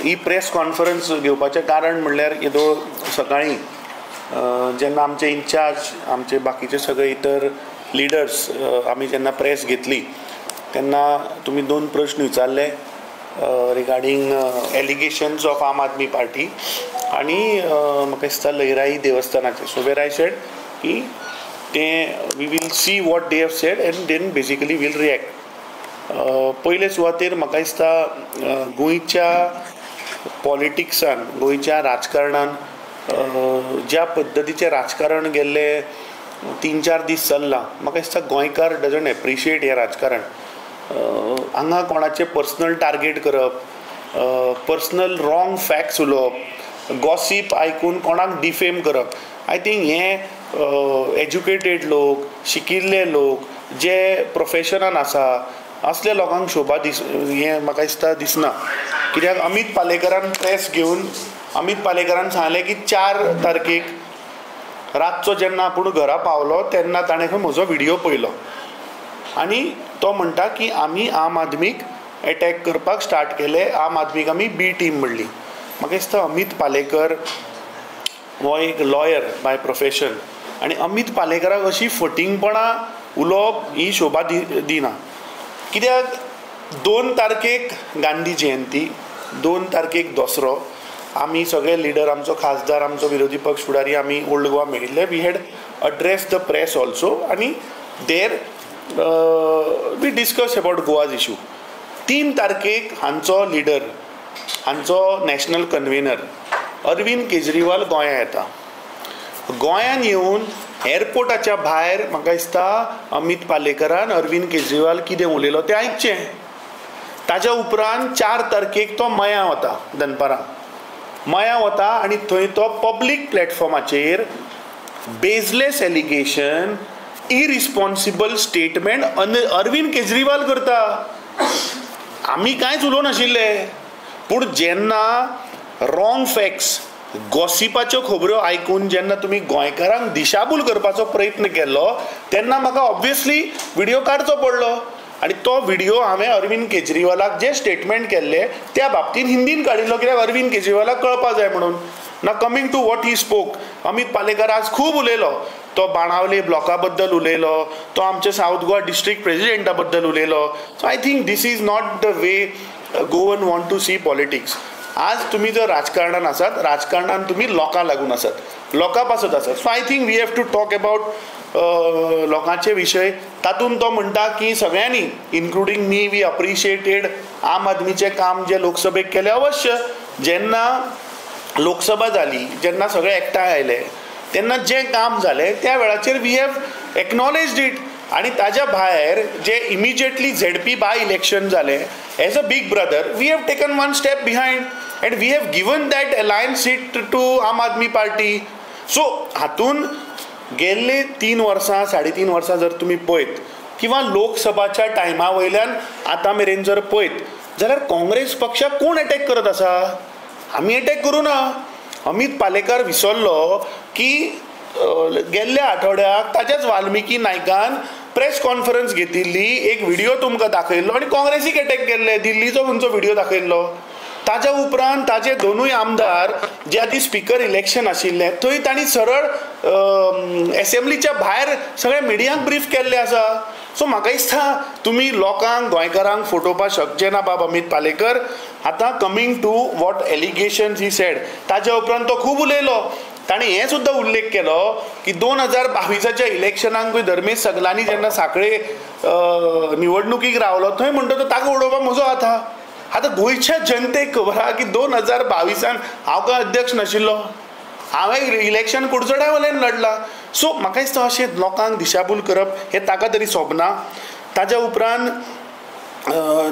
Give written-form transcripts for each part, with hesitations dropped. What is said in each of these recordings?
ही press conference घेवपाचें कारण म्हणल्यार येदो सकाळीं जेन्ना आमचे इन्चार्ज आमचे बाकीचे सगळे इतर लिडर्स आमी जेन्ना प्रेस घेतली तेन्ना तुमी 2 प्रश्न विचारले रिगार्डींग एलिगेशन्स ऑफ आम आदमी पार्टी आनी म्हाका दिसता लयराई देवस्थानाचे. सो वेर आय सेड की ते we will see what they have said and then basically will react. पयले सुवातेर म्हाका दिसता गोंयच्या पॉलिटिक्सान गोंयच्या राजकारणान ज्या पद्दतीचें राजकारण गेल्ले 3-4 दीस चल्लां म्हाका दिसता गोंयकार डजंट एप्रिशिएट हें राजकारण. हांगा कोणाचे पर्सनल टार्गेट करप, पर्सनल रॉंग फॅक्ट्स उलोवप, गॉसीप आयकून कोणाक डिफेम करप, आय थिंक हे एज्युकेटेड लोक शिकिल्ले लोक जे प्रोफेशनान आसा असले लोकांक शोभा हें म्हाका दिसता दिसना. कित्याक अमित पालेकरान प्रेस घेवन अमित पालेकरान सांगलें की 4 तारखेक रातचो जेन्ना आपूण घरा पावलो तेन्ना ताणें खंय म्हजो व्हिडियो पळयलो आनी तो म्हणटा की आमी आम आदमीक एटॅक करपाक स्टार्ट केले, आम आदमीक आमी बी टीम म्हणली. म्हाका दिसता अमित पालेकर हो एक लॉयर बाय प्रोफेशन आनी अमित पालेकराक अशी फटिंगपणां उलोवप ही शोभा दिना. कित्याक 2 तारखेक गांधी जयंती, 2 तारखेक दसरो आमी सगळे लिडर आमचो खासदार आमचो विरोधी पक्ष फुडारी आमी ओल्ड गोवा मेळिल्ले. We had address the press also आनी there we discuss about Goa's issue. 3 तारखेक हांचो लिडर हांचो नॅशनल कन्व्हेनर अरविंद केजरीवाल गोंयां येता. गोंयान येवन एअरपोर्टाच्या भायर म्हाका दिसता अमित पालेकरान अरविंद केजरीवाल कितें उलयलो तें आयकचें. ताच्या उपरांत 4 तारखेक तो मयां वता, दनपारां मयां वता आनी थंय तो पब्लीक प्लॅटफॉर्माचेर baseless allegation irresponsible statement Arvind Kejriwal करता. आमी कांयच उलोवं नाशिल्ले, पूण जेन्ना रॉंग फॅक्ट्स गॉसिपाच्यो खबरो आयकून जेन्ना तुमी गोंयकारांक दिशाभूल करपाचो प्रयत्न केलो तेन्ना म्हाका ऑब्वियसली व्हिडियो काडचो पडलो आनी तो व्हिडियो हांवें अरविंद केजरीवालाक जे स्टेटमेंट केल्ले त्या बाबतींत हिंदीन काडिल्लो कित्याक अरविंद केजरीवालाक कळपाक जाय म्हणून. ना coming to what he spoke, Amit Palekar आज खूब उलयलो. तो बाणावले ब्लॉका बद्दल उलयलो, तो आमच्या साऊथ गोवा डिस्ट्रिक्ट प्रेसिडेंटा बद्दल उलयलो. So I think this is not the way Goan want to see politics. आज तुम्ही जर राजकारणान आसात, राजकारणान तुम्ही लोकां लागून आसात, लोकां पासत आसात. So I think we have to talk about लोकांचे विशय. तातूंत तो म्हणटा की सगळ्यांनी इन्क्लुडींग मी वी अप्रिशिएटेड आम आदमीचें काम जे लोकसभेक केलें. अवश्य जेन्ना लोकसभा जाली, जेन्ना सगळे एकठांय आयले तेन्ना जें काम जालें त्या वेळाचेर वी हॅव एक्नॉलेज्ड इट. आनी ताज्या भायर जे इमिजिएटली झेडपी बाय इलेक्शन जालें as a big brother we have taken 1 step behind and we have given that alliance seat to Aam Aadmi party. So हातून गेल्ले 3 वर्सां 3.5 वर्सां जर तुमी पळयत किंवा लोकसभाच्या टायमा वयल्यान आतां मेरेन जर पळयत जाल्यार काँग्रेस पक्षाक कोण अटॅक करत आसा? आमी अटॅक करूं ना. अमित पालेकर विसरलो की गेल्ल्या आठवड्याक ताच्याच वाल्मिकी नायकान प्रेस कॉन्फरन्स घेतिल्ली, एक व्हिडियो तुमकां दाखयल्लो आनी काँग्रेसीक अटॅक केल्ले, दिल्लीचो खंयचो व्हिडियो दाखयल्लो. ताच्या उपरांत ताचे 2 आमदार ज्या दी स्पीकर इलेक्शन आशिल्लें थंय तांणी सरळ एसेंब्लीच्या भायर सगळ्या मिडियांक ब्रीफ केल्लें आसा. सो म्हाका दिसता तुमी लोकांक गोंयकारांक फटोवपाक शकचे ना बाब अमित पालेकर. आतां coming to what allegations he said, ताच्या उपरांत तो खूब उलयलो. ताणें हें सुद्दां उल्लेख केलो की 2022च्या इलेक्शनांकूय धर्मेश सगलांनी जेन्ना सांखळे निवडणुकीक रावलो थंय म्हणटा तो ताका उडोवपाक म्हजो हात आहा. आतां गोंयच्या जनतेक खबर आहा की 2022 हांव काय अध्यक्ष नाशिल्लो, हांवें इलेक्शन कुडचड्या वयल्यान लढला. सो म्हाका दिसता अशें लोकांक दिशाभूल करप हें ताका तरी सोबना. ताच्या उपरांत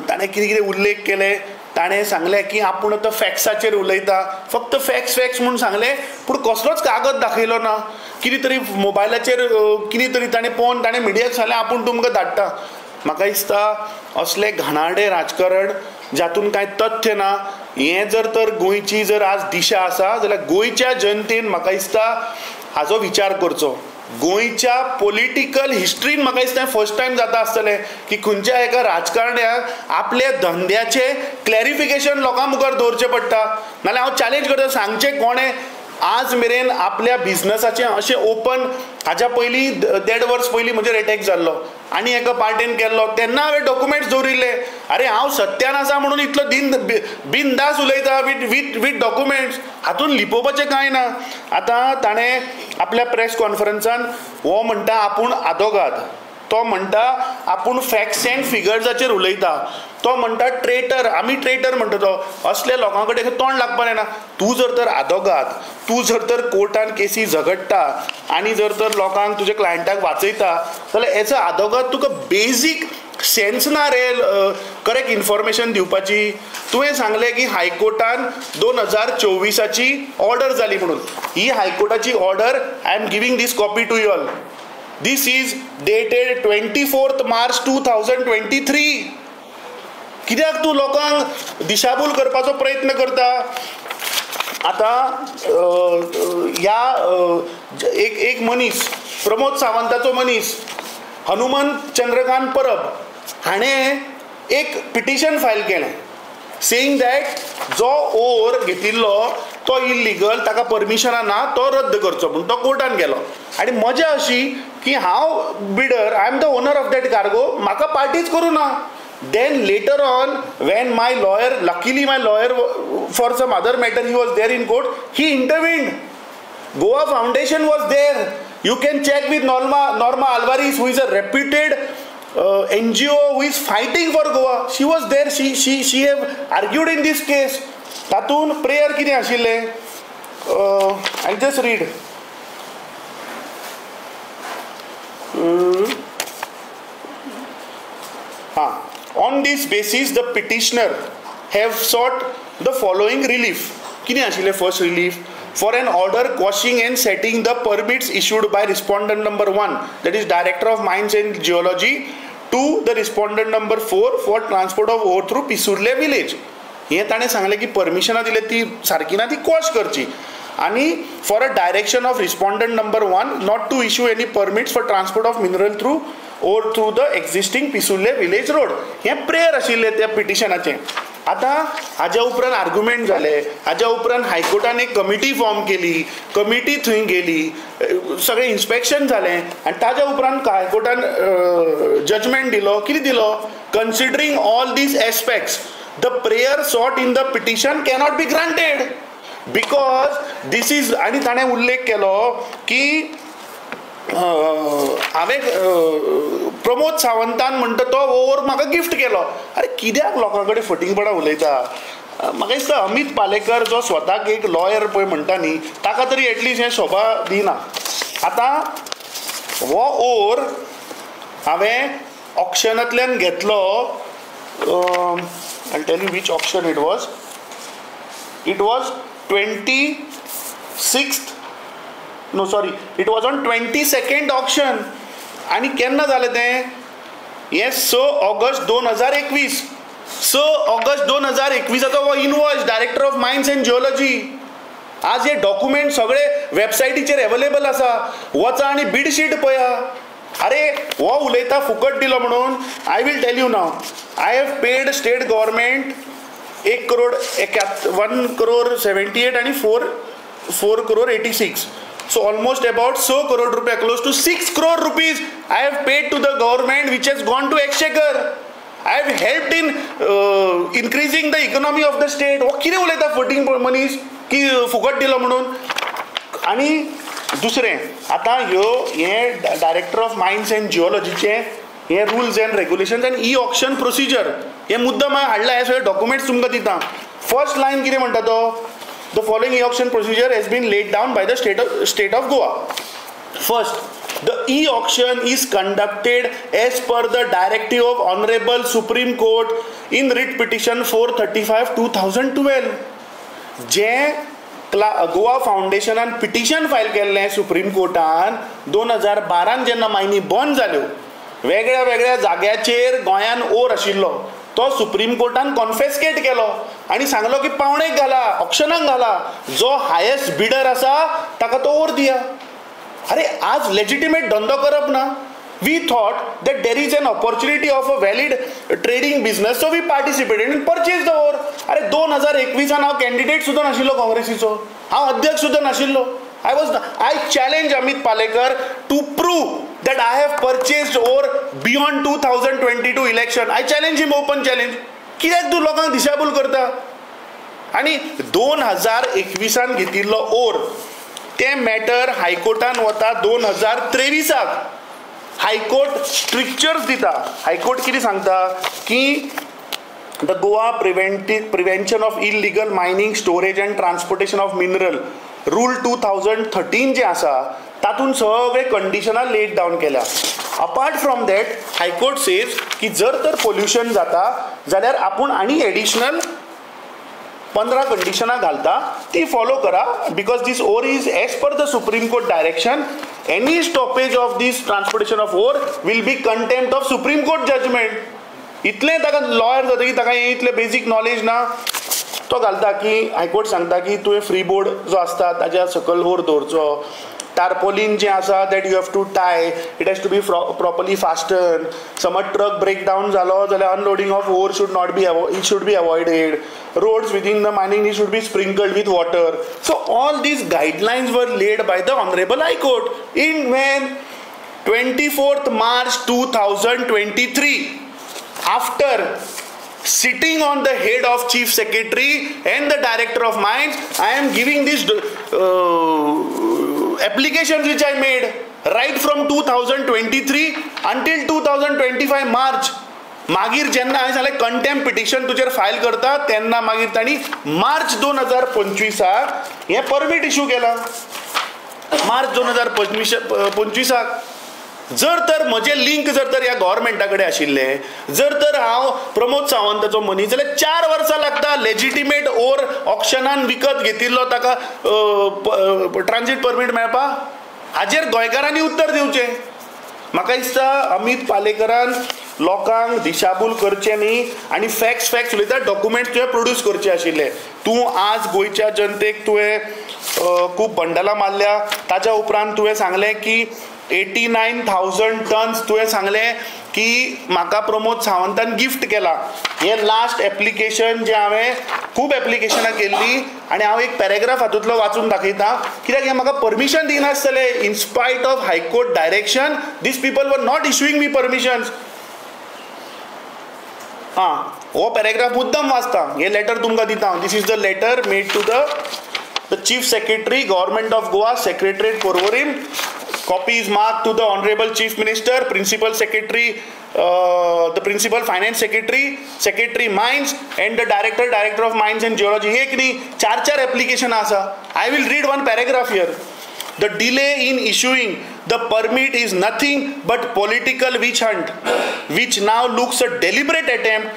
ताणें कितें कितें उल्लेख केले, ताणें सांगलें की आपूण आतां फॅक्ट्साचेर उलयता, फक्त फॅक्ट्स म्हणून सांगलें पूण कसलोच कागद दाखयलो ना. कितें तरी मोबायलाचेर कितें तरी ताणें पळोवन ताणें मिडियाक सांगलें आपूण तुमकां धाडटा. म्हाका दिसता असलें घाणारडें राजकारण जातून कांय तथ्य ना. हें जर तर गोंयची जर आज दिशा आसा जाल्यार गोंयच्या जनतेन म्हाका दिसता हाचो विचार करचो. गोंयच्या पॉलिटिकल हिस्ट्रीन म्हाका दिसता फर्स्ट टायम जाता आसतलें की खंयच्या एका राजकारण्याक आपले धंद्याचे क्लॅरिफिकेशन लोकां मुखार दवरचें पडटा. नाल्यार हांव चॅलेंज करता, सांगचें कोणें आज मेरेन आपल्या बिझनसाचें अशें ओपन, हाच्या पयलीं 1.5 वर्स पयलीं म्हजेर एटॅक जाल्लो आनी एका पार्टीन केल्लो, तेन्ना हांवें डॉक्युमेंट्स दवरिल्ले. अरे हांव सत्यान आसा म्हणून इतलो बिनदास उलयता विथ डॉक्युमेंट्स, हातून लिपोवपाचें कांय ना. आतां ताणें आपल्या प्रेस कॉन्फरन्सान हो म्हणटा आपूण आदोगाद, तो म्हणटा आपूण फॅक्ट्स एंड फिगर्साचेर उलयता, तो म्हणटा ट्रेटर, आमी ट्रेटर म्हणटा तो. असले लोकां कडेन तोंड लागपाक जायना. तूं जर तर आदोगाद, तूं जर तर कोर्टान केसी झगडटा आनी जर तर लोकांक तुज्या क्लायंटाक वाचयता, जाल्यार एज अ आदोगाद तुका बेजीक सेन्स ना रे करेक्ट इन्फॉर्मेशन दिवपाची. तुवें सांगलें की हायकोर्टान 2024ची ऑर्डर जाली म्हणून. ही हायकोर्टाची order, I am giving this copy to you all. This is dated 24th March 2023. कित्याक तूं लोकांक दिशाभूल करपाचो प्रयत्न करता? आतां ह्या एक मनीस, प्रमोद सावंताचो मनीस हनुमंत चंद्रकांत परब, हाणें एक पिटिशन फायल केलें सेईंग दॅट जो ओर घेतिल्लो तो इल्लिगल, ताका परमिशना ना, तो रद्द करचो म्हणून तो कोर्टान गेलो. आनी मजा अशी की हांव bidder, I am the owner of that cargo, म्हाका पार्टीच करूं ना. Then later on when my lawyer, luckily my lawyer for some other matter, he was there in court, he intervened. Goa foundation was there. You can check with Norma Alvarez, who is a reputed NGO who is fighting for Goa. She was there. She have argued in this case. तातून prayer कितें आशिल्लें? I'll just read. On this basis, the petitioner have sought the following relief. कितें आशिल्लें first relief? For an order quashing and setting the permits issued by respondent number 1, that is Director of Mines and Geology, to the respondent number 4 for transport of ore through Pisurle village. हे ताणें सांगलें की परमिशनां दिले ती सारकी ना, ती quash करची. आणि for a direction of respondent number 1 not to issue any permits for transport of mineral through ore through the existing Pisurle village road. हे प्रेयर आशिल्लें त्या पिटिशनाचें. आतां हाज्या उपरांत आर्ग्युमेंट जाले, हाज्या उपरांत हायकोर्टान एक कमिटी फॉर्म केली, कमिटी थंय गेली, सगळें इन्स्पेक्शन जालें आनी ताज्या उपरांत हायकोर्टान जजमेंट दिलो. कितें दिलो? Considering all these aspects the prayer sought in the petition cannot be granted because this is. आनी ताणें उल्लेख केलो की हांवें प्रमोद सावंतान म्हणटा तो ओवर म्हाका गिफ्ट केलो. अरे कित्याक लोकां कडेन फटिंगपणां उलयता? म्हाका दिसता अमित पालेकर जो स्वताक एक लॉयर पळय म्हणटा न्ही, ताका तरी एटलिस्ट हें शोभा दिना. आतां हो ओर हांवें ऑक्शनांतल्यान घेतलो. I tell you which auction it was. It was 26th, no sorry, it was on 22nd auction. आणि केन्ना जालें तें? हें 6 ऑगस्ट 2021. 6 ऑगस्ट 2021 हो invoice director of mines end geology. आज हे डॉक्युमेंट सगळे वेबसायटीचेर अवेलेबल आसा. वचा आनी बिडशीट पळया. अरे हो उलयता फुकट दिलो म्हणून. I will tell you now, I have paid state government 1 crore 78 आणि 4 crore 86. So almost about 6 crore rupees, close to 6 crore rupees I have paid to the government, which has gone to exchequer. I have helped in increasing the economy of the state. हो कितें उलयता फटींग मनीस की फुकट दिलो म्हणून? आनी दुसरें, आतां हे डायरेक्टर ऑफ मायन्स एंड जिओलॉजीचे हे rules end regulations end e auction procedure हे मुद्दम हाडला. हे सगळे डॉक्युमेंट्स तुमकां दिता. फर्स्ट लायन कितें म्हणटा तो? The following e-auction procedure has been laid down by the state of Goa. First, the e-auction is conducted as per the directive of Honorable Supreme Court in writ petition 435/2012. जे Goa फाउंडेशनान petition file केल्लें supreme कोर्टान 2012 जेन्ना मायनी बंद जाल्यो, वेगळ्या वेगळ्या जाग्याचेर गोंयान or आशिल्लो, तो सुप्रीम कोर्टान कॉन्फेस्केट केलो आनी सांगलो की पावणेक घाला, ऑक्शनाक घाला, जो हायेस्ट बिडर आसा ताका तो ओर दिया. अरे आज लेजिटिमेट धंदो करप ना. We thought that there is an opportunity of a valid trading business, so we participated and purchased the ore. अरे 2021 हांव कॅन्डिडेट सुद्दां नाशिल्लो काँग्रेसीचो, हांव अध्यक्ष सुद्दां नाशिल्लो. I challenge Amit Palekar to prove that I have purchased ore beyond 2022 election. I challenge him, open challenge. कित्याक तूं लोकांक दिशाभूल करता? आनी 2021 घेतिल्लो ओर ते मॅटर हायकोर्टान वता 2023. हायकोर्ट स्ट्रिक्चर्स दिता. हायकोर्ट कितें सांगता की the Goa prevention of illegal mining, storage and transportation of mineral rule 2013 जे आसा तातूंत सगळे कंडिशनां लेट डावन केल्या. Apart from that high court says की जर तर पोल्युशन जाता जाल्यार आपूण आनी एडिशनल 15 कंडिशनां घालता, ती फॉलो करा. Because this ore is as per the supreme court direction, any stoppage of this transportation of ore will be contempt of Supreme Court judgment. इतले ताका लॉयर जाता की ताका इतले बेसिक नॉलेज ना, तो घालता की हायकोर्ट सांगता की तुवें फ्री बोर्ड जो आसता ताच्या सकयल ओर दवरचो. टार्पोलिन जे आसा that you have to tie, it has to be properly fasten. समज ट्रक ब्रेक डावन जालो जाल्यार unloading of ore should be avoided. Roads within the mining should be sprinkled with water. So all these guidelines were laid by the Honorable High Court in when 24th March 2023. After sitting on the head of Chief Secretary and the Director of Mines, I am giving these applications which I made right from 2023 until 2025 March. मागीर जेन्ना हांवें सांगलें contempt petition तुजेर file करता तेन्ना मागीर तांणी मार्च 2025 हें परमीट इश्यू केलां. मार्च 2025 जर तर म्हजें लिंक जर तर ह्या गव्हर्मेंटा कडेन आशिल्लें, जर तर हांव प्रमोद सावंताचो मनीस, जाल्यार 4 वर्सां लागता लेजिटिमेट ओर ऑक्शनान विकत घेतिल्लो ताका ट्रान्झीट परमीट मेळपाक. हाजेर गोंयकारांनी उत्तर दिवचें. म्हाका दिसता अमित पालेकरान लोकांक दिशाभूल करचें न्ही आनी फॅक्ट्स उलयता, डॉक्युमेंट्स तुवें प्रोड्यूस करचे आशिल्ले. तूं आज गोंयच्या जनतेक तुवें खूब बंडलां मारल्या. ताच्या उपरांत तुवें सांगलें की 89,000 टन्स तुवें सांगलें की म्हाका प्रमोद सावंतान गिफ्ट केला. हें लास्ट एप्लिकेशन जें हांवें खूब एप्लिकेशनां केल्लीं आनी हांव एक पॅरेग्राफ हातूंतलो वाचून दाखयतां, कित्याक हें म्हाका परमिशन दिनासतलें. In spite of high court direction these people were not issuing me permissions. हो पॅरेग्राफ मुद्दम वाचता, हें लेटर तुमकां दिता. This is the letter made to the chief secretary, government of Goa, secretariat Porvorim. Copy is marked to the Honorable Chief Minister, Principal Secretary, the Principal Finance Secretary, Secretary Mines and the Director of Mines and Geology. एक न्ही 4 application आसा. I will read one paragraph here. The delay in issuing the permit is nothing but political witch hunt, which now looks a deliberate attempt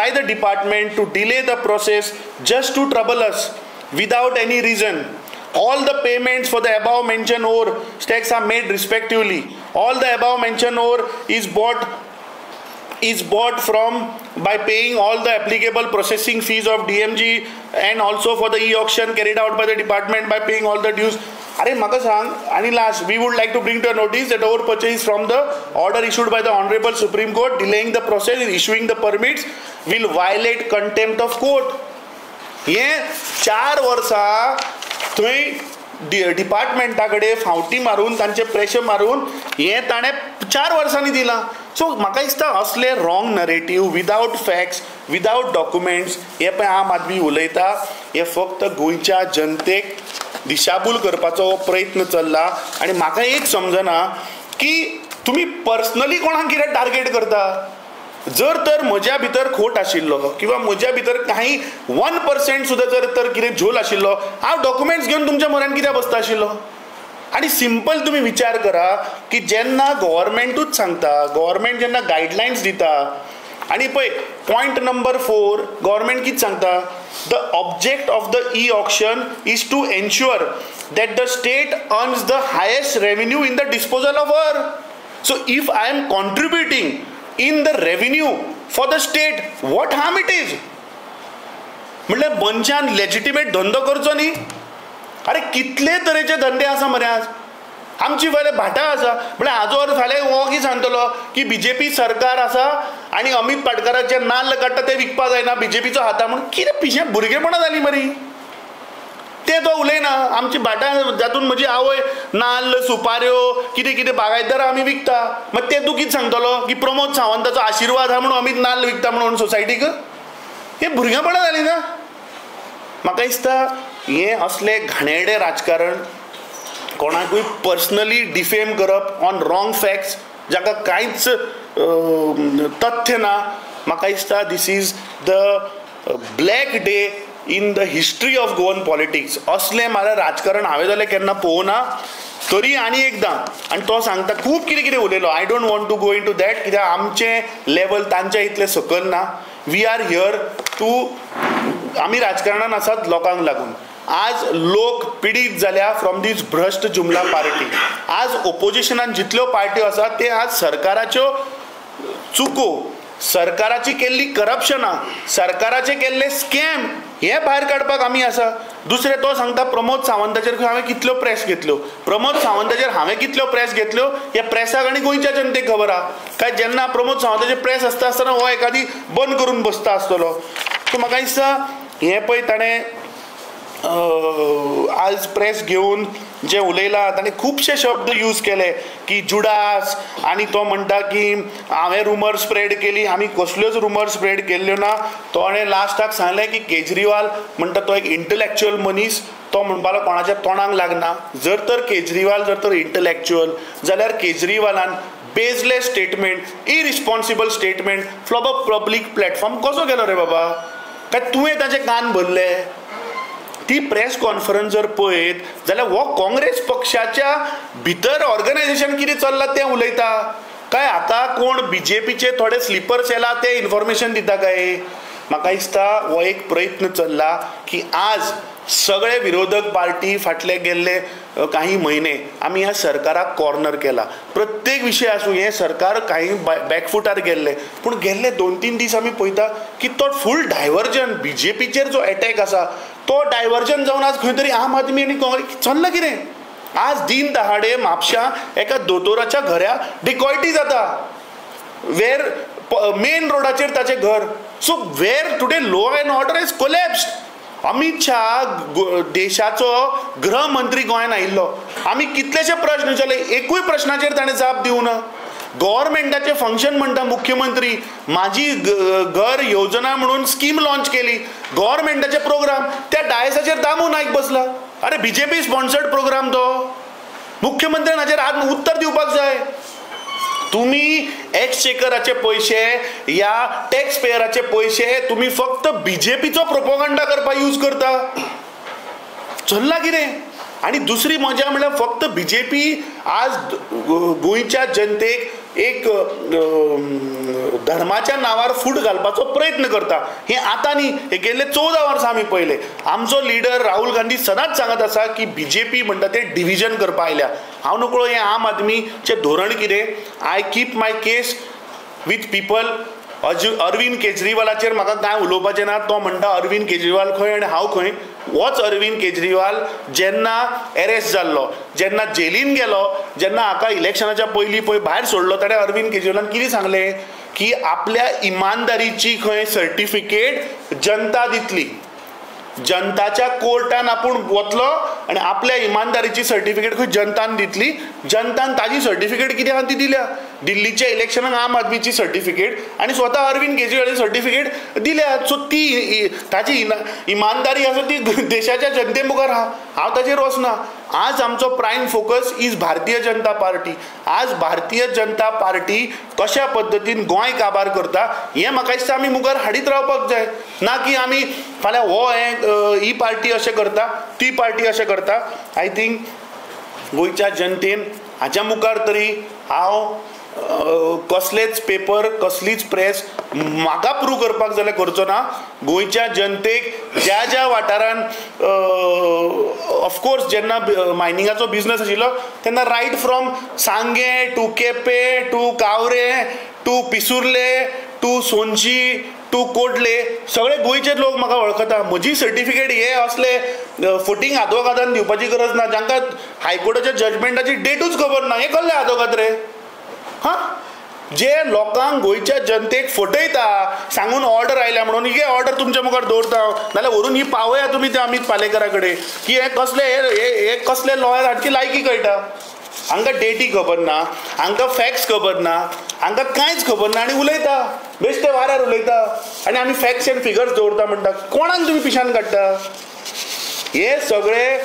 by the department to delay the process just to trouble us without any reason. All the payments for the above mentioned ore stacks are made respectively. All the above mentioned ore is bought from by paying all the applicable processing fees of DMG and also for the e-auction carried out by the department by paying all the dues. अरे म्हाका सांग. आणि last, we would like to bring to a notice that ore purchase from the order issued by the Honorable Supreme Court delaying the process in issuing the permits will violate contempt of court. हे 4 वर्सां थंय डिपार्टमेंटा कडेन फावटी मारून तांचे pressure मारून हें ताणें 4 वर्सांनी दिलां. सो म्हाका दिसता असले wrong narrative without facts, without documents हे पळय आम आदमी उलयता, हे फक्त गोंयच्या जनतेक दिशाभूल करपाचो प्रयत्न चल्ला. आनी म्हाका एक समजना की तुमी पर्सनली कोणाक कितें टार्गेट करता. जर तर म्हज्या भितर खोट आशिल्लो किंवा म्हज्या भितर काही 1% सुद्दां जर तर कितें झोल आशिल्लो, हांव डॉक्युमेंट्स घेवन तुमच्या म्हऱ्यान कित्याक बसता आशिल्लो. आनी सिंपल तुमी विचार करा की जेन्ना गव्हर्मेंटूच सांगता, गव्हर्मेंट जेन्ना गायडलायन्स दिता, आनी पळय पॉयंट नंबर 4 गव्हर्मेंट कितें सांगता, the object of the e auction is to ensure that the state earns the highest revenue in the disposal of ore. So if I am contributing in the revenue for the state, what harm it is. म्हणल्यार मनशान legitimate धंदो करचो न्ही. अरे कितले तरेचे धंदे आसा मरे आज. आमची फाल्यां भाटां आसा म्हळ्यार हाजो अर्थ फाल्यां हो कितें सांगतलो की बीजेपी सरकार आसा आनी अमित पाटकराचे नाल्ल काडटा ते विकपा जायना बीजेपीचो हाता म्हणून कितें पिशें भुरगेपणां जालीं मरी ते तो उलयना आमची भाटां जातून म्हजी आवय नाल्ल सुपाऱ्यो कितें कितें बागायतदारां आमी विकता मागीर ते तूं कितें सांगतलो की प्रमोद सावंताचो आशिर्वाद आहा म्हणून अमित नाल्ल विकता म्हणून सोसायटीक हें भुरगेपणां जालीं ना म्हाका दिसता हें असलें घाणेरडें राजकारण कोणाकूय पर्सनली डिफेम करप ऑन रॉंग फॅक्ट्स जाका कांयच तथ्य ना म्हाका दिसता this is the black day in the history of Goan politics असलें म्हळ्यार राजकारण हांवें जाल्यार केन्ना पळोवना तरी आनी एकदां आनी तो सांगता खूब कितें कितें उलयलो I don't want to go in to that कित्याक आमचें लेवल तांच्या इतलें सकयल ना वी आर हियर टू आमी राजकारणान आसात लोकांक लागून आज लोक पिडीत जाल्या फ्रॉम दीस भ्रश्ट जुमला पार्टी आज ओपोजिशनान जितल्यो पार्ट्यो आसात ते आज सरकाराच्यो चुको सरकाराची केल्ली करप्शनां सरकाराचे केल्ले स्कॅम हे भायर काडपाक आमी आसा दुसरें तो सांगता प्रमोद सावंताचेर हांवें कितल्यो प्रेस घेतल्यो प्रमोद सावंताचेर हांवें कितल्यो प्रेस घेतल्यो हे प्रेसाक आनी गोंयच्या जनतेक खबर आहा काय जेन्ना प्रमोद सावंताचेर प्रेस आसता आसतना हो एखादी बंद करून बसता आसतलो सो म्हाका दिसता हें पळय ताणें आज प्रेस घेवन जे उलयलां ताणें खुबशे शब्द यूज केले की जुडास आनी तो म्हणटा की हांवें रुमर स्प्रेड केली आमी कसल्योच रुमर स्प्रेड केल्ल्यो ना ताणें लास्टाक सांगलें की केजरीवाल म्हणटा तो एक इंटलॅक्च्युअल मनीस तो म्हणपालो कोणाच्या तोंडाक लागना जर तर केजरीवाल जर तर इंटलॅक्च्युअल जाल्यार केजरीवालान baseless statement irresponsible statement from a public platform कसो केलो रे बाबा काय तुवें ताचे कान भरले ती प्रेस कॉन्फरन्स जर पळयत जाल्यार हो काँग्रेस पक्षाच्या भितर ऑर्गनायझेशन कितें चल्लां तें उलयता काय आतां कोण बीजेपीचे थोडे स्लिपर सेला ते इन्फॉर्मेशन दिता काय म्हाका दिसता हो एक प्रयत्न चल्ला की आज सगळे विरोधक पार्टी फाटले गेल्ले काही म्हयने आमी ह्या सरकाराक कॉर्नर केला प्रत्येक विशय आसूं हें सरकार काही बॅकफुटार गेल्ले पूण गेल्ले 2-3 दीस आमी पळयता की तो फूल डायवर्जन बीजेपीचेर जो अटॅक आसा तो डायवर्जन जावन आज खंय तरी आम आदमी आनी काँग्रेस चल्लां कितें आज दिन दहाडे म्हापशां एका दोतोराच्या घरा डिकॉयटी जाता वेर मेन रोडाचेर ताचें घर so where today law and order is collapsed Amit Shah देशाचो गृहमंत्री गोंयांत आयिल्लो आमी कितलेशे प्रश्न विचारले एकूय प्रश्नाचेर ताणें जाप दिवं ना गव्हर्मेंटाचे फंक्शन म्हणटा मुख्यमंत्री माझी घर योजना म्हणून स्कीम लॉन्च केली गव्हर्मेंटाचे प्रोग्राम त्या डायसाचेर दामू नायक बसला अरे बीजेपी स्पॉन्सर्ड प्रोग्राम तो मुख्यमंत्र्यान हाचेर आज उत्तर दिवपाक जाय तुम्ही एक्सचेकराचे पैसे या टॅक्स पेयराचे पैसे तुम्ही फक्त बीजेपीचो प्रोपोगंडा करपाक यूज करता चल्ला कितें आणि दुसरी मजा म्हणल्यार फक्त बीजेपी आज गोंयच्या जनतेक एक धर्माच्या नावार फूट घालपाचो प्रयत्न करता हे आतां न्ही हे गेल्ले 14 वर्सां आमी पळयले आमचो लिडर राहुल गांधी सदांच सांगत आसा की बीजेपी म्हणटा ते डिव्हिजन करपा आयल्या हांव नकळो हें आम आदमीचें धोरण कितें I keep my case with people Arvind केजरीवालाचेर म्हाका कांय उलोवपाचें ना तो म्हणटा अरविंद केजरीवाल खंय आनी हांव खंय होच अरविंद केजरीवाल जेन्ना अरेस्ट जाल्लो जेन्ना जेलीन गेलो जेन्ना हाका इलेक्शनाच्या पयलीं पळय भायर सोडलो ताणें अरविंद केजरीवालान कितें सांगलें की आपल्या इमानदारीची खंय सर्टिफिकेट जनता दितली जनताच्या कोर्टान आपूण वतलो आनी आपल्या इमानदारीची सर्टिफिकेट खंय जनतान दितली जनतान ताजी सर्टिफिकेट कितें आहा ती दिल्या दिल्लीच्या इलेक्शनाक आम आदमीची सर्टिफिकेट आनी स्वता अरविंद केजरीवालाची सर्टिफिकेट दिल्या सो ती ताची इमानदारी आसा ती देशाच्या जनते मुखार आहा हांव ताचेर वचना आज आमचो prime focus is Bharatiya Janata party आज भारतीय जनता पार्टी कशा पद्दतीन गोंय काबार करता हें म्हाका दिसता आमी मुखार हाडीत रावपाक जाय ना की आमी फाल्यां हो ही पार्टी अशें करता ती पार्टी अशें करता आय थिंक गोंयच्या जनतेन हाच्या मुखार तरी हांव कसलेच पेपर कसलीच प्रेस म्हाका प्रूव करपाक जाल्यार करचो ना गोंयच्या जनतेक ज्या ज्या वाठारान ऑफकोर्स जेन्ना मायनिंगाचो बिझनस आशिल्लो तेन्ना रायट फ्रॉम सांगे टू केपें टू कावरे टू पिसुर्ले टू सोनची टू कोटले सगळे गोंयचे लोक म्हाका वळखता. म्हजी सर्टिफिकेट हे असले फटींग आदवोगादान दिवपाची गरज ना जांकां हायकोर्टाच्या जजमेंटाची डेटूच खबर ना. हे कसले आदवोगाद रे? हां, जे लोकांक गोंयच्या जनतेक फटयता सांगून ऑर्डर आयल्या म्हणून ही ऑर्डर तुमच्या मुखार दवरता, नाल्यार व्हरून ही पावया तुमी त्या अमित पालेकरा कडेन की हे कसले लॉयर हाची लायकी कळटा. हांकां डेटी खबर ना, हांकां फॅक्ट्स खबर ना, हांकां कांयच खबर ना आनी उलयता बेश्टे वाऱ्यार उलयता. आनी आमी फॅक्ट्स एंड फिगर्स दवरता म्हणटा. कोणाक तुमी पिशान काडटा? हे सगळे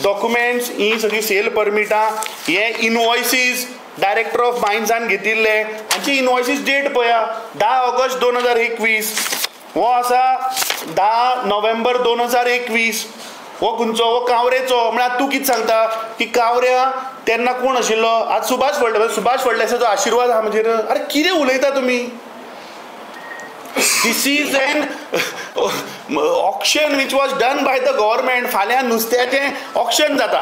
डॉक्युमेंट्स, ही सगळी सेल परमिटां, हे इनवॉयसीस डायरेक्टर ऑफ मायन्सान घेतिल्ले, हांची इनवॉयसीस डेट पळया 10 ऑगस्ट 2021. हो आसा 10 नोव्हेंबर 2021. हो खंयचो? हो कावरेचो. म्हळ्यार तूं कितें सांगता की कावऱ्या तेन्ना कोण आशिल्लो? आज सुभाष फडणवीसाचो आशिर्वाद आहा म्हजेर. अरे कितें उलयता तुमी? This is an auction which was done by the government. फाल्यां नुस्त्याचें ऑक्शन जाता.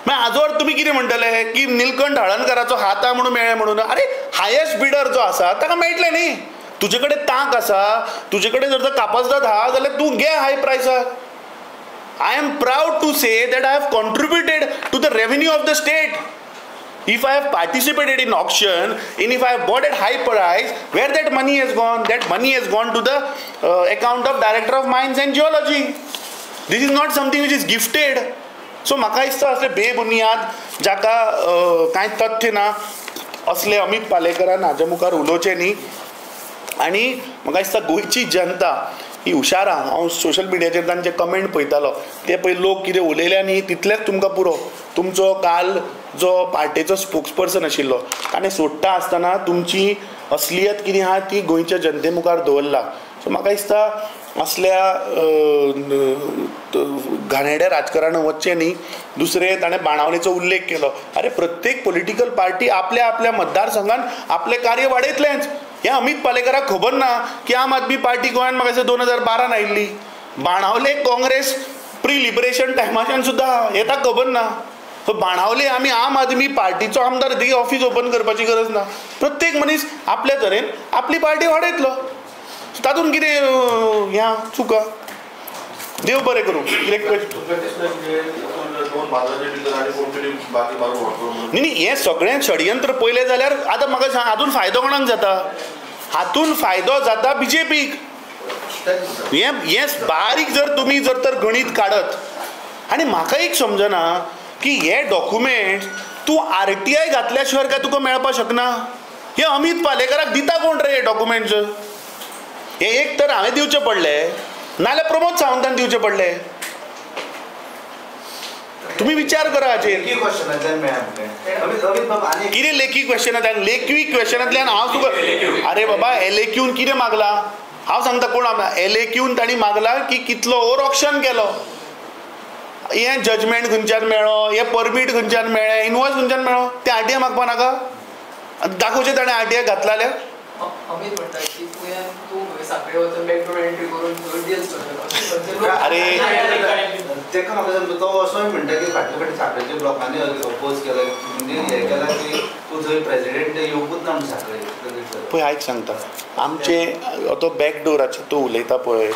मागीर आजवर तुमी कितें म्हणटले की निलकंठ हळदणकराचो हात आहा म्हणून मेळ्ळें म्हणून. अरे हायेस्ट बिडर जो आसा ताका मेळटलें न्ही. तुजे कडेन तांक आसा, तुजे कडेन जर तर कापाजदाद आहा जाल्यार तूं घे हाय प्रायसाक. I am proud to say that I have contributed to the revenue of the state. If I have participated in auction and if I have bought at high price, where that money has gone? That money has gone to the account of Director of Mines and Geology. This is not something which is gifted. So म्हाका दिसता असले बेबुनियाद जाका कांय तथ्य ना असले अमित पालेकरान हाजे मुखार उलोवचें न्ही. आनी म्हाका दिसता गोंयची जनता ही हुशार आहा. हांव सोशल मिडियाचेर तांचे कमेंट पळयतालो ते पळय लोक कितें उलयल्या न्ही तितलेंच तुमकां पुरो. तुमचो काल जो पार्टेचो स्पोक्सपर्सन आशिल्लो ताणें सोडटा आसतना तुमची असलियत कितें आहा ती गोंयच्या जनते मुखार दवरला. सो म्हाका दिसता असल्या घाणेड्या राजकारणान वचचें न्ही. दुसरें ताणें बाणावलेचो उल्लेख केलो. अरे प्रत्येक पॉलिटिकल पार्टी आपल्या आपल्या मतदारसंघान आपलें कार्य वाडयतलेंच. हे अमित पालेकराक खबर ना की आम आदमी पार्टी गोंयांत म्हाका दिसता 2012 आयिल्ली. बाणावले काँग्रेस प्री लिबरेशन टायमाच्यान सुद्दां हे ताका खबर ना. सो बाणावले आमी आम आदमी पार्टीचो आमदार ती ऑफीस ओपन करपाची गरज ना. प्रत्येक मनीस आपल्या तरेन आपली पार्टी वाडयतलो. तातूंत कितें ह्या चुका. देव बरें करूं. न्ही हें सगळें षडयंत्र पयलें जाल्यार आतां म्हाका सांग हातून फायदो कोणाक जाता? हातून फायदो जाता बीजेपीक. हें बारीक जर तुमी जर तर गणीत काडत. आनी म्हाका एक समजना की हे डॉक्युमेंट्स तूं RTI घातल्या शिवाय काय तुका मेळपाक शकना? हे अमित पालेकराक दिता कोण रे हे डॉक्युमेंट्स? हे एक तर हांवें दिवचे पडले नाल्यार प्रमोद सावंतान दिवचे पडले. तुम्ही विचार करा हाचेर. कितें लेखी क्वेश्चनांतल्यान लेखी क्वेश्चनांतल्यान हांव तुका अरे बाबा LAQन कितें मागला हांव सांगता. कोण LAQन ताणी मागला की कितलो ओवर ऑक्शन केलो, हें जजमेंट खंयच्यान मेळ्ळो, हे परमीट खंयच्यान मेळ्ळें, इनवॉयस खंयच्यान मेळ्ळो. ते RTI मागपा नाका. दाखोवचें ताणें RTI घातला जाल्यार. अरे तेका म्हाका सांगता तो असोय म्हणटा की फाटल्या फाटी साखरेच्या ब्लॉकांनी अपोज केला म्हणजे हे केला की तूं जंय प्रेसिडेंट येवंकूच ना म्हणून साखरे पळय. आयक सांगता आमचे तो बॅकडोराचो तो उलयता पळय.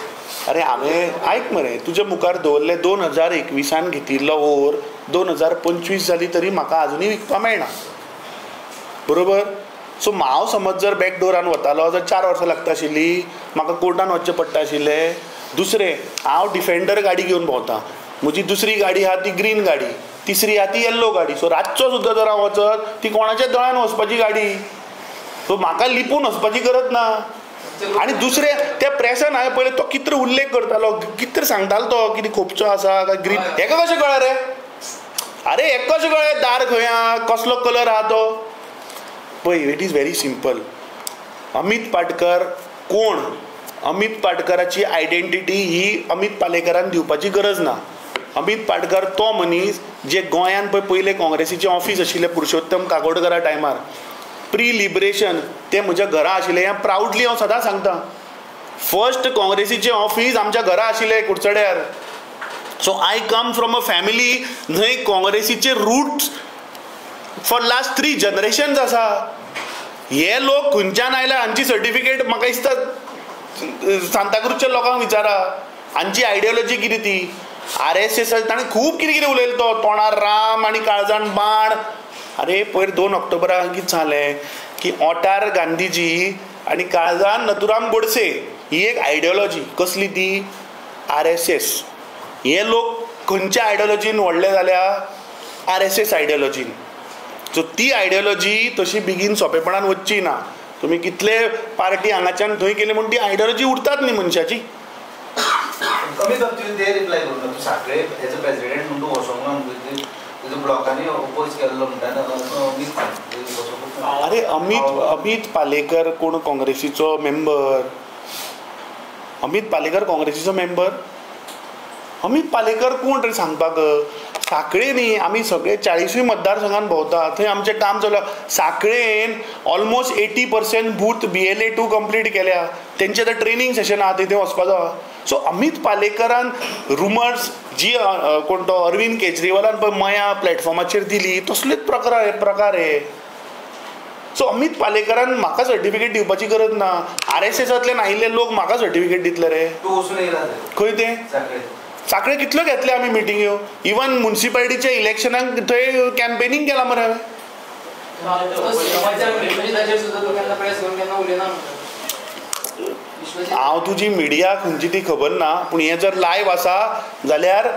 अरे हांवें आयक मरे तुज्या मुखार दवरले 2021 घेतिल्लो ओर 2025 जाली तरी म्हाका आजुनूय विकपा मेळना. बरोबर. सो हांव समज जर बॅकडोरान वतालो जाल्यार 4 वर्सां लागता आशिल्ली, म्हाका कोर्टान वचचें पडटा आशिल्लें. दुसरें हांव डिफेंडर गाडी घेवन भोंवता. म्हजी दुसरी गाडी आहा ती ग्रीन गाडी, तिसरी आहा ती येल्लो गाडी. सो रातचो सुद्दां जर हांव वचत ती कोणाच्या दोळ्यान वचपाची गाडी. सो म्हाका लिपून वचपाची गरज ना. आनी दुसरें त्या प्रेसान हांवें पयलें तो कितें उल्लेख करतालो कितें सांगतालो तो कितें खोपचो आसा काय ग्रीन. हेका कशें कळ्ळें रे? अरे हेका कशें कळ्ळें दार खंय आहा कसलो कलर आहा तो? पळय it is very simple. Amit Patkar कोण? अमित पाटकराची आयडेंटिटी ही अमित पालेकरान दिवपाची गरज ना. अमित पाटकर तो मनीस जे गोंयांत पळय पयलें काँग्रेसीचें ऑफीस आशिल्लें पुरुषोत्तम काकोडकरा टायमार प्री लिबरेशन तें म्हज्या घरा आशिल्लें. हें प्राउडली हांव सदां सांगता. फर्स्ट काँग्रेसीचें ऑफीस आमच्या घरा आशिल्लें कुडचड्यार. So I come from a family न्हय काँग्रेसीचे रूट्स फॉर लास्ट 3 जनरेशन्स आसा. हे लोक खंयच्यान आयल्या हांची सर्टिफिकेट म्हाका दिसता सांताक्रूजच्या लोकांक विचारा हांची आयडियोलॉजी कितें ती. RSS ताणें खूब कितें कितें उलयलो तो, तोंडार राम आनी काळजान बाण. अरे पयर 2 ऑक्टोबराक कितें जालें की ओंठार गांधीजी आनी काळजान नथुराम गोडसे ही एक आयडियोलॉजी. कसली ती? RSS. हे लोक खंयच्या आयडियोलॉजीन व्हडले जाल्या? RSS आयडियोलॉजीन. सो ती आयडियोलॉजी तशी बेगीन सोंपेपणान वचची ना. तुमी कितले पार्टी हांगाच्यान थंय केले म्हूण ती आयडियोलॉजी उरतात न्ही मनशाची. कमी तुवें ते रिप्लाय करूं तूं साखळे हेजो प्रेसिडेंट म्हणून तूं वचोंक ना तुजो ब्लॉकांनी ओपोज केल्लो म्हणटा. अरे अमित पालेकर कोण काँग्रेसीचो मेंबर? अमित पालेकर काँग्रेसीचो मेंबर? अमित पालेकर कोण रे सांगपाक? साखळे न्ही, आमी सगळे 40 मतदारसंघान भोंवता, थंय आमचें काम चलता. साखळेन ऑलमोस्ट 80% बूथ BLA 2 कंप्लीट केल्या. तेंचे आतां ट्रेनिंग सेशन आहा थंय वचपाचो. सो अमित पालेकरान रुमर्स जी कोण तो अरविंद केजरीवालान पळय मया प्लॅटफॉर्माचेर दिली तसलेच प्रकार हे. सो अमित पालेकरान म्हाका सर्टिफिकेट दिवपाची गरज ना. RSSतल्यान आयिल्ले लोक म्हाका सर्टिफिकेट दितले रे? खंय ते? साखळे कितल्यो घेतले आमी मिटिंग्यो. इवन म्युनिसिपालिटीच्या इलेक्शनाक थंय कॅम्पेनिंग केला मरे. हांव तुजी मिडिया खंयची ती खबर ना, पूण हें जर लायव्ह आसा जाल्यार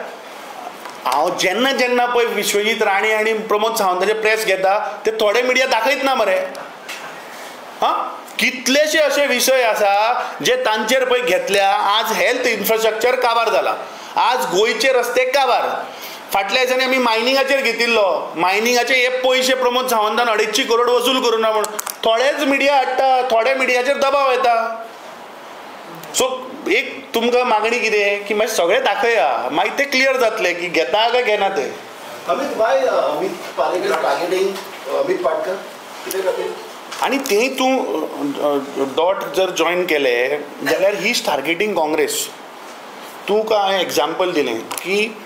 हांव जेन्ना जेन्ना पळय विश्वजीत राणे आनी प्रमोद सावंताचे प्रेस घेता ते थोडे मिडिया दाखयत ना मरे. कितलेशे अशे विशय आसा जे तांचेर पळय घेतल्या. आज हेल्थ इन्फ्रास्ट्रक्चर काबार जाला, आज गोंयचे रस्ते काबार. फाटल्या दिसांनी आमी मायनिंगाचेर घेतिल्लो, मायनिंगाचे हे पयशे प्रमोद सावंतान 250 करोड वसूल करूं ना म्हणून थोडेच मिडिया हाडटा, थोड्या मिडियाचेर दबाव येता. सो एक तुमकां मागणी कितें की मागीर सगळें दाखया, मागीर तें क्लियर जातलें की घेता काय घेना ते. अमित पालेकर टार्गेटिंग अमित पाटकर कितें खातीर? आनी तें तूं डॉट जर जॉयन केलें जाल्यार ही इज टार्गेटींग काँग्रेस. तुका हांवें एग्जाम्पल दिलें की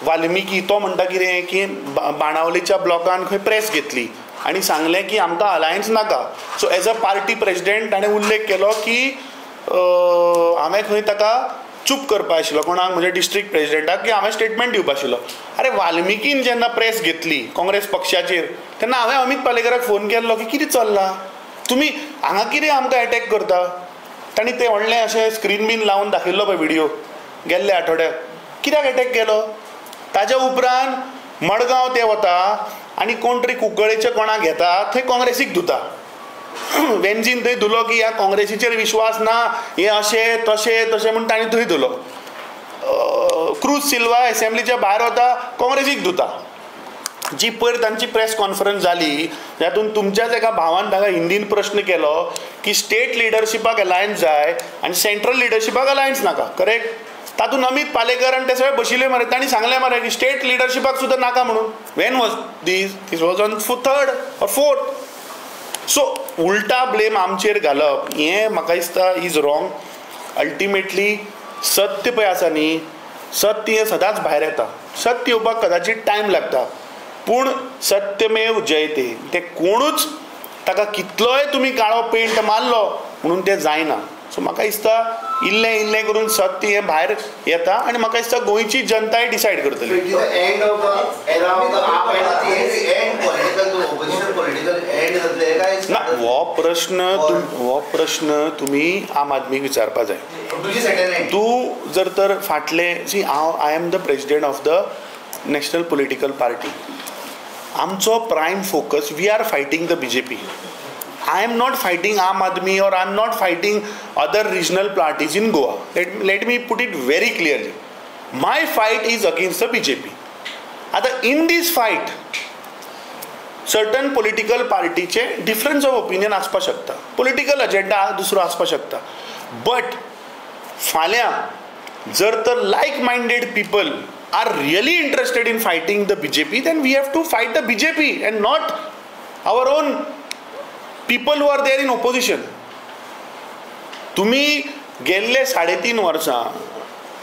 वाल्मिकी तो म्हणटा कितें की बाणावलेच्या ब्लॉकान खंय प्रेस घेतली आनी सांगलें की आमकां अलायन्स नाका. So as a party president ताणें उल्लेख केलो की हांवें खंय ताका चूप करपा आशिल्लो, कोणाक म्हणजे डिस्ट्रिक्ट प्रेसिडेंटाक, की हांवें स्टेटमेंट दिवपा आशिल्लो. अरे वाल्मिकीन जेन्ना प्रेस घेतली काँग्रेस पक्षाचेर तेन्ना हांवें अमित पालेकराक फोन केल्लो की कितें चल्लां, तुमी हांगा कितें आमकां अटॅक करता. तांणी तें व्हडलें अशें स्क्रीन बीन लावन दाखयल्लो पळय व्हिडियो गेल्ल्या आठवड्याक. कित्याक अटॅक केलो? ताच्या उपरांत मडगांव ते वता आनी कोण तरी कुंकळेचे कोणाक घेता थंय काँग्रेसीक धुता. वेंजीन थंय धुलो की ह्या काँग्रेसीचेर विश्वास ना, हे अशें तशें तशें म्हणून ताणें थंय धुलो. क्रूज सिल्वा एसेंब्लीच्या भायर वता काँग्रेसीक धुता. जी पयर तांची प्रेस कॉन्फरन्स जाली जातून तुमच्याच एका भावान ताका हिंदीन प्रश्न केलो की स्टेट लिडरशिपाक अलायन्स जाय आनी सेंट्रल लिडरशिपाक अलायन्स नाका, करेक्ट? तातूंत अमित पालेकर आनी ते सगळे बशिल्ले मरे. तांणी सांगलें मरे की स्टेट लिडरशिपाक सुद्दां नाका म्हणून. When was this was on 3rd or 4th. सो उलटा ब्लेम आमचेर घालप हें म्हाका दिसता इज रॉंग. अल्टिमेटली सत्य पळय आसा न्ही, सत्य हें सदांच भायर येता. सत्य येवपाक कदाचित टायम लागता, पूण सत्यमेव जयते. ते कोणूच ताका कितलोय तुमी काळो पेंट मारलो म्हणून तें जायना. सो म्हाका दिसता इल्लें इल्लें करून सत्य हें भायर येता आनी म्हाका दिसता गोंयची जनताय डिसायड करतली. ना हो प्रश्न तुमी आम आदमीक विचारपा जाय. तूं जर तर फाटले see I am the president of the national political party. आमचो prime focus we are fighting the BJP. I am not fighting Aam Aadmi or I am not fighting other regional parties in Goa. Let me put it very clearly. My fight is against the BJP. आता in this fight, certain political partyचे difference of opinion आसपाक शकता, political agenda दुसरो आसपाक शकता. But फाल्यां जर तर like-minded people are really interested in fighting the BJP, then we have to fight the BJP and not our own people who are there in opposition. तुम्ही गेल्ले 3.5 वर्सां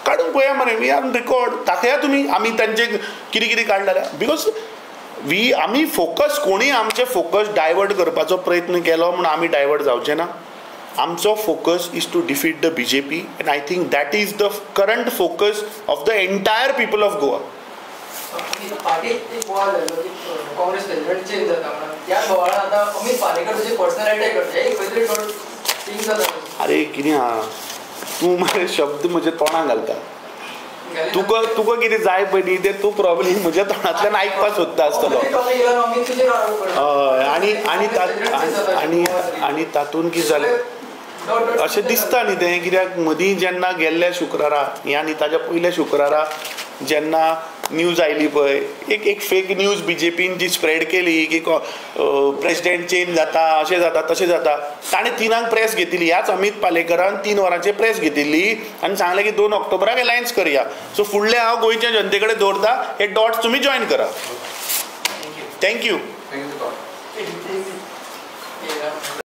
काडून पळया मरे, वी आर रेकॉर्ड दाखया तुमी आमी तांचे कितें कितें काडलें. बिकॉज आमी फोकस कोणी आमचे फोकस डायवर्ट करपाचो प्रयत्न केलो म्हणून आमी डायवर्ट जावचे ना. आमचो focus is to defeat the BJP and I think that is the current focus of the entire people of Goa. Party एक बोवाळ जाल्लो की काँग्रेस प्रेसिडेंट चेंज जाता म्हणून त्या बोवाळान आतां अमित पालेकर तुजे पर्सनल अटॅक करता एक खंय तरी थिंग जाता. अरे कितें आहा तूं मरे शब्द म्हज्या तोंडाक घालता. तुका कितें जाय पळय न्ही तें तूं प्रॉब्लम म्हज्या तोंडांतल्यान आयकपाक सोदता आसतलो. आनी तातूंत कितें जालें अशें दिसता न्ही तें, कित्याक मदीं जेन्ना गेल्ल्या शुक्रारा ह्या न्ही ताच्या पयल्या शुक्रारा जेन्ना न्यूज आयली पळय, एक फेक न्यूज BJPन जी स्प्रेड केली की प्रेसिडेंट चेंज जाता, अशें जाता तशें जाता. ताणें 3 प्रेस घेतिल्ली, ह्याच अमित पालेकरान 3 वरांचेर प्रेस घेतिल्ली आनी सांगलें की 2 ऑक्टोबराक अलायन्स करया. सो फुडलें हांव गोंयच्या जनते कडेन दवरता, हे डॉट्स तुमी जॉयन करा. थँक्यू.